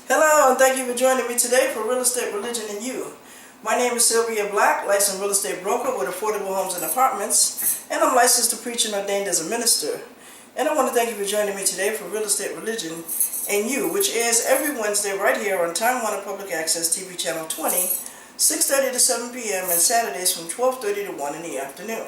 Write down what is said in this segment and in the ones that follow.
Hello, and thank you for joining me today for Real Estate, Religion, and You. My name is Sylvia Black, licensed real estate broker with affordable homes and apartments, and I'm licensed to preach and ordained as a minister. And I want to thank you for joining me today for Real Estate, Religion, and You, which airs every Wednesday right here on Time Warner Public Access TV Channel 20, 6:30 to 7 p.m. and Saturdays from 12:30 to 1 in the afternoon.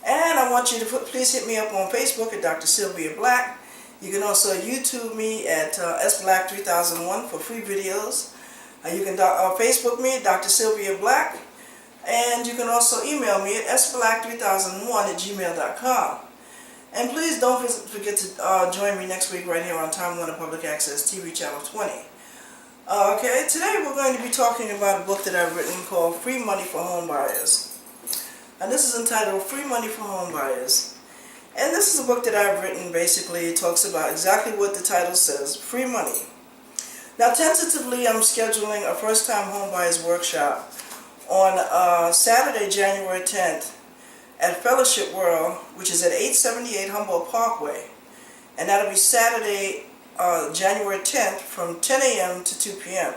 And I want you to please hit me up on Facebook at Dr. Sylvia Black. You can also YouTube me at sblack3001 for free videos. You can Facebook me at Dr. Sylvia Black. And you can also email me at sblack3001@gmail.com. And please don't forget to join me next week right here on Time Warner Public Access TV Channel 20. Okay, today we're going to be talking about a book that I've written called Free Money for Home Buyers. And this is entitled Free Money for Home Buyers. And this is a book that I've written. Basically, it talks about exactly what the title says, free money. Now, tentatively, I'm scheduling a first-time home buyers workshop on Saturday, January 10th at Fellowship World, which is at 878 Humboldt Parkway. And that'll be Saturday, January 10th from 10 a.m. to 2 p.m.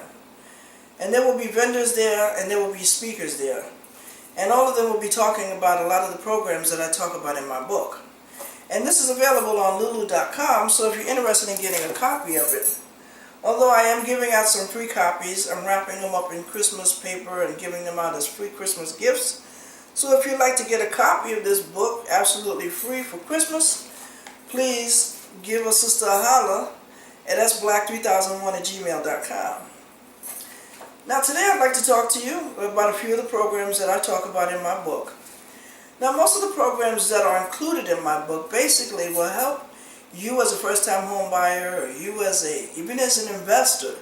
And there will be vendors there and there will be speakers there. And all of them will be talking about a lot of the programs that I talk about in my book. And this is available on lulu.com, so if you're interested in getting a copy of it, although I am giving out some free copies, I'm wrapping them up in Christmas paper and giving them out as free Christmas gifts. So if you'd like to get a copy of this book absolutely free for Christmas, please give a sister a holler at sblack3001@gmail.com. Now today I'd like to talk to you about a few of the programs that I talk about in my book. Now, most of the programs that are included in my book basically will help you as a first-time home buyer, or you even as an investor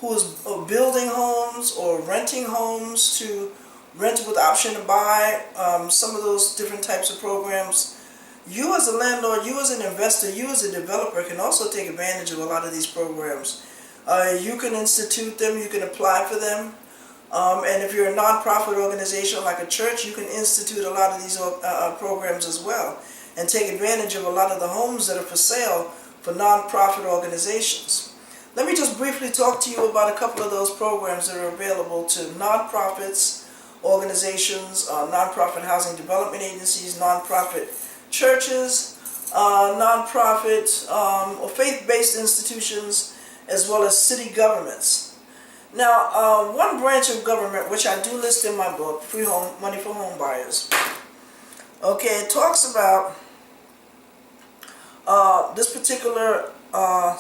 who is building homes or renting homes to rent with option to buy, some of those different types of programs. You as a landlord, you as an investor, you as a developer can also take advantage of a lot of these programs. You can institute them, you can apply for them. And if you're a non-profit organization like a church, you can institute a lot of these programs as well and take advantage of a lot of the homes that are for sale for non-profit organizations. Let me just briefly talk to you about a couple of those programs that are available to non-profits, organizations, non-profit housing development agencies, non-profit churches, non-profit or faith-based institutions, as well as city governments. Now, one branch of government, which I do list in my book, Free Money for Home Buyers, okay, it talks about this particular, I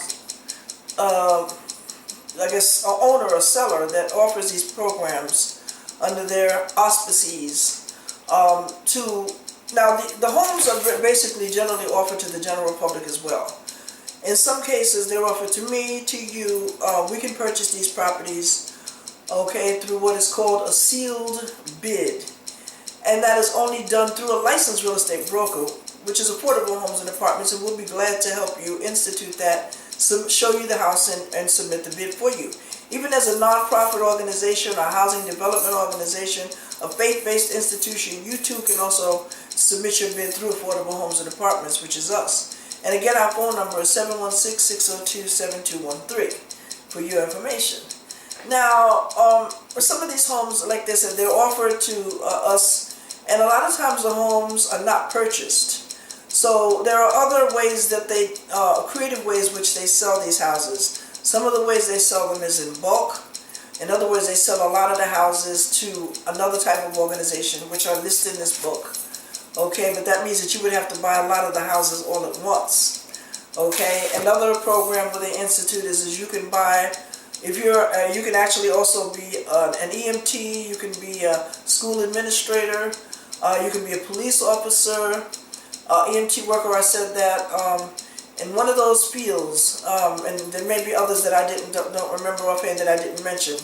guess, owner or seller that offers these programs under their auspices now the homes are basically generally offered to the general public as well. In some cases, they're offered to me, to you. We can purchase these properties, okay, through what is called a sealed bid. And that is only done through a licensed real estate broker, which is Affordable Homes and Apartments, and we'll be glad to help you institute that, show you the house, and submit the bid for you. Even as a nonprofit organization, a housing development organization, a faith-based institution, you too can also submit your bid through Affordable Homes and Apartments, which is us. And again, our phone number is 716-602-7213 for your information. Now, for some of these homes, like this, they're offered to us, and a lot of times the homes are not purchased. So there are other ways that they, creative ways which they sell these houses. Some of the ways they sell them is in bulk. In other words, they sell a lot of the houses to another type of organization, which are listed in this book. Okay, but that means that you would have to buy a lot of the houses all at once. Okay, another program where they institute is you can buy, if you're, you can actually also be an EMT, you can be a school administrator, you can be a police officer, EMT worker, I said that, in one of those fields, and there may be others that I don't remember offhand that I didn't mention.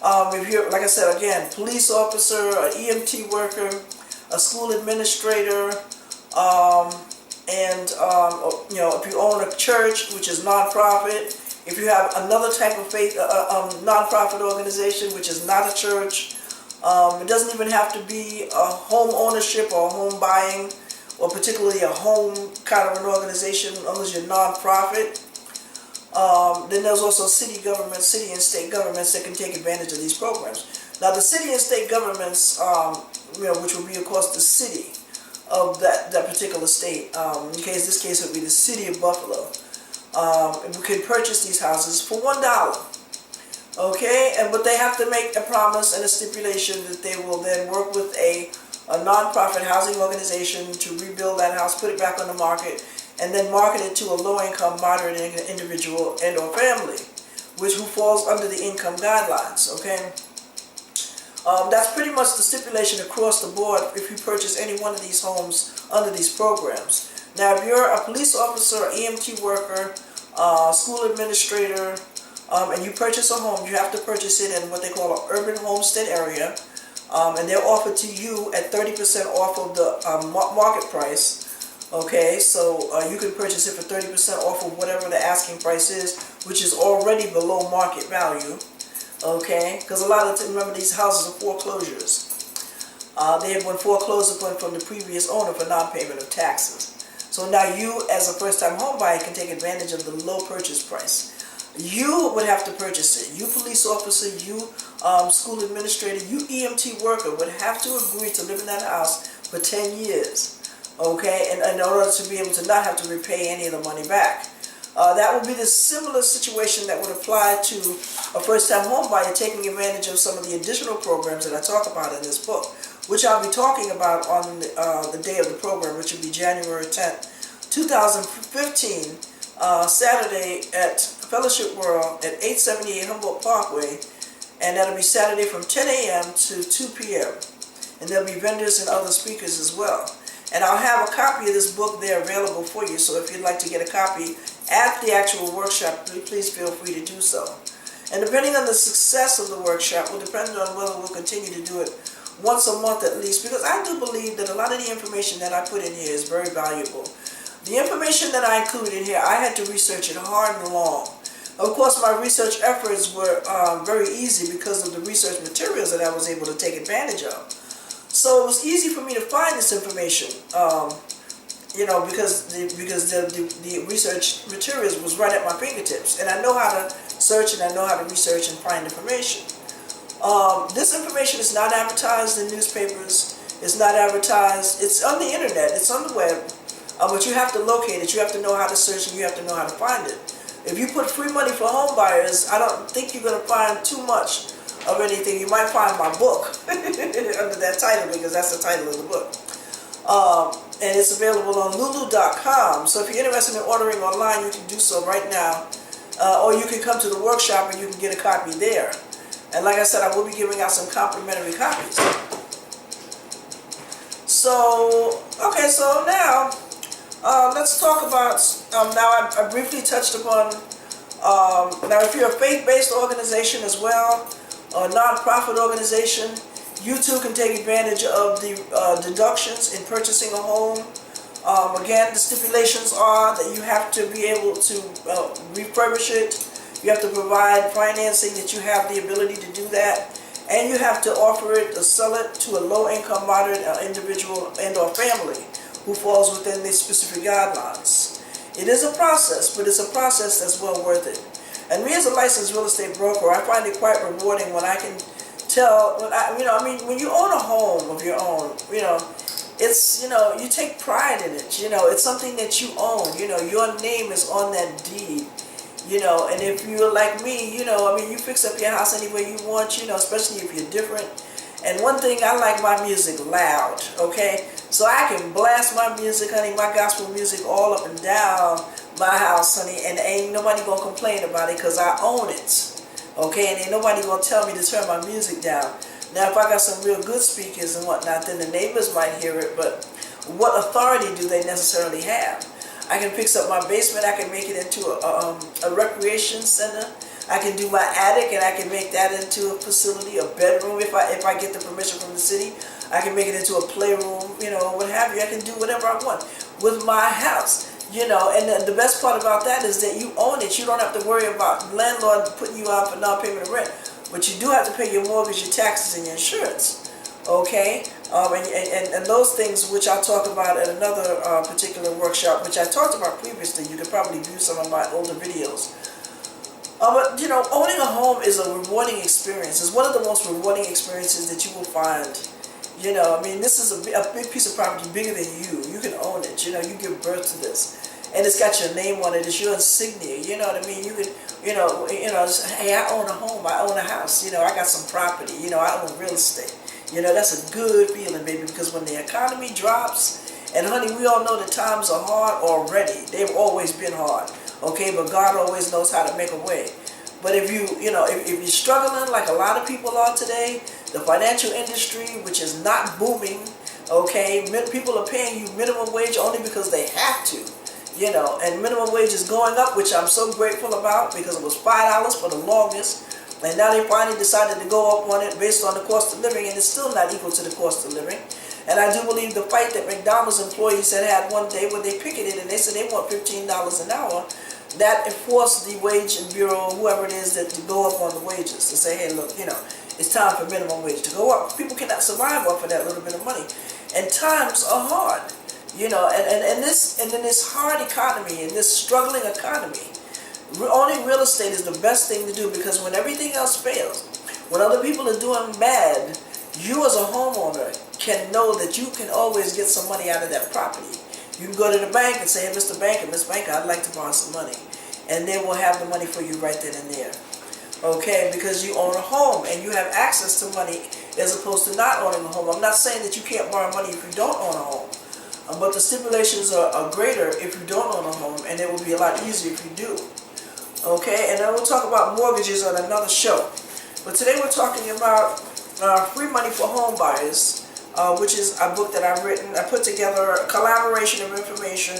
If you're, like I said again, police officer, an EMT worker, a school administrator, and you know, if you own a church, which is nonprofit, if you have another type of faith, nonprofit organization, which is not a church, it doesn't even have to be a home ownership or home buying, or particularly a home kind of an organization, as long as you're nonprofit. Then there's also city governments, city and state governments that can take advantage of these programs. Now the city and state governments, which would be of course the city of that particular state, in this case it would be the city of Buffalo, we can purchase these houses for $1. Okay, but they have to make a promise and a stipulation that they will then work with a non-profit housing organization to rebuild that house, put it back on the market, and then market it to a low-income, moderate individual and or family, who falls under the income guidelines. Okay, that's pretty much the stipulation across the board if you purchase any one of these homes under these programs. Now, if you're a police officer, EMT worker, school administrator, and you purchase a home, you have to purchase it in what they call an urban homestead area, and they're offered to you at 30% off of the market price. Okay, so you can purchase it for 30% off of whatever the asking price is, which is already below market value. Okay, because a lot of remember these houses are foreclosures. They have been foreclosed upon from the previous owner for non-payment of taxes. So now you, as a first-time home buyer, can take advantage of the low purchase price. You would have to purchase it. You police officer, you school administrator, you EMT worker would have to agree to live in that house for 10 years. Okay, and in order to be able to not have to repay any of the money back. That would be the similar situation that would apply to a first-time home buyer taking advantage of some of the additional programs that I talk about in this book, which I'll be talking about on the day of the program, which will be January 10th, 2015, Saturday at Fellowship World at 878 Humboldt Parkway, and that'll be Saturday from 10 a.m. to 2 p.m. And there'll be vendors and other speakers as well. And I'll have a copy of this book there available for you, so if you'd like to get a copy at the actual workshop, please feel free to do so. And depending on the success of the workshop will depend on whether we'll continue to do it once a month at least, because I do believe that a lot of the information that I put in here is very valuable. The information that I included in here, I had to research it hard and long. Of course, my research efforts were very easy because of the research materials that I was able to take advantage of. So it was easy for me to find this information, because the research materials was right at my fingertips, and I know how to search and I know how to research and find information. This information is not advertised in newspapers. It's not advertised. It's on the internet. It's on the web, but you have to locate it. You have to know how to search and you have to know how to find it. If you put free money for home buyers, I don't think you're going to find too much of anything. You might find my book under that title, because that's the title of the book. And it's available on lulu.com. So if you're interested in ordering online, you can do so right now. Or you can come to the workshop and you can get a copy there. And like I said, I will be giving out some complimentary copies. So, okay, so now let's talk about, now I briefly touched upon, now if you're a faith-based organization as well, or a non-profit organization, you too can take advantage of the deductions in purchasing a home. Again, the stipulations are that you have to be able to refurbish it. You have to provide financing that you have the ability to do that. And you have to offer it or sell it to a low-income, moderate individual and or family who falls within these specific guidelines. It is a process, but it's a process that's well worth it. And me as a licensed real estate broker, I find it quite rewarding when I can tell, when you own a home of your own, it's, you take pride in it, it's something that you own, your name is on that deed, and if you're like me, you fix up your house any way you want, especially if you're different. And one thing, I like my music loud, okay? So I can blast my music, honey, my gospel music all up and down my house, honey, and ain't nobody gonna complain about it because I own it, okay? And ain't nobody gonna tell me to turn my music down. Now, if I got some real good speakers and whatnot, then the neighbors might hear it, but what authority do they necessarily have? I can fix up my basement, I can make it into a recreation center. I can do my attic and I can make that into a facility, a bedroom if I get the permission from the city. I can make it into a playroom, what have you. I can do whatever I want with my house, and the best part about that is that you own it. You don't have to worry about landlord putting you out for non-payment of rent, but you do have to pay your mortgage, your taxes, and your insurance, okay? And those things which I'll talk about at another particular workshop, which I talked about previously. You could probably view some of my older videos. But you know, owning a home is a rewarding experience. It's one of the most rewarding experiences that you will find. You know, I mean, this is a big piece of property, bigger than you. You can own it. You know, you give birth to this, and it's got your name on it. It's your insignia. You know what I mean? You can, hey, I own a home. I own a house. You know, I got some property. You know, I own real estate. You know, that's a good feeling, baby, because when the economy drops, and honey, we all know the times are hard already. They've always been hard. Okay, but God always knows how to make a way. But if if you're struggling like a lot of people are today, the financial industry, which is not booming, okay, people are paying you minimum wage only because they have to, you know, and minimum wage is going up, which I'm so grateful about because it was $5 for the longest, and now they finally decided to go up on it based on the cost of living, and it's still not equal to the cost of living. And I do believe the fight that McDonald's employees had one day when they picketed and they said they want $15 an hour, that enforced the wage and bureau, whoever it is, that to go up on the wages, to say, hey, look, you know, it's time for minimum wage to go up. People cannot survive off of that little bit of money. And times are hard, you know, and in this hard economy, in this struggling economy, owning real estate is the best thing to do, because when everything else fails, when other people are doing bad, you as a homeowner can know that you can always get some money out of that property. You can go to the bank and say, hey, Mr. Banker, Miss Banker, I'd like to borrow some money. And they will have the money for you right then and there. Okay, because you own a home and you have access to money as opposed to not owning a home. I'm not saying that you can't borrow money if you don't own a home. But the stipulations are greater if you don't own a home, and it will be a lot easier if you do. Okay, and then we'll talk about mortgages on another show. But today we're talking about free money for home buyers. Which is a book that I've written. I put together a collaboration of information,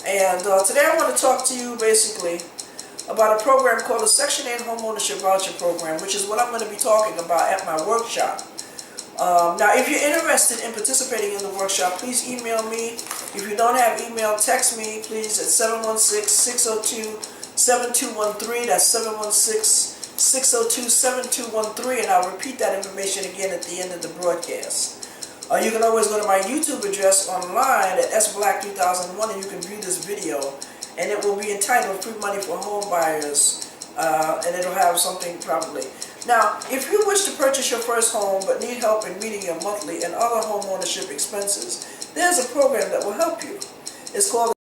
and today I want to talk to you basically about a program called the Section 8 Homeownership Voucher Program, which is what I'm going to be talking about at my workshop. Now, if you're interested in participating in the workshop, please email me. If you don't have email, text me, please, at 716-602-7213. That's 716-602-7213, and I'll repeat that information again at the end of the broadcast. You can always go to my YouTube address online at sblack2001, and you can view this video, and it will be entitled Free Money for Home Buyers, and it'll have something probably. Now, if you wish to purchase your first home but need help in meeting your monthly and other home ownership expenses, there's a program that will help you. It's called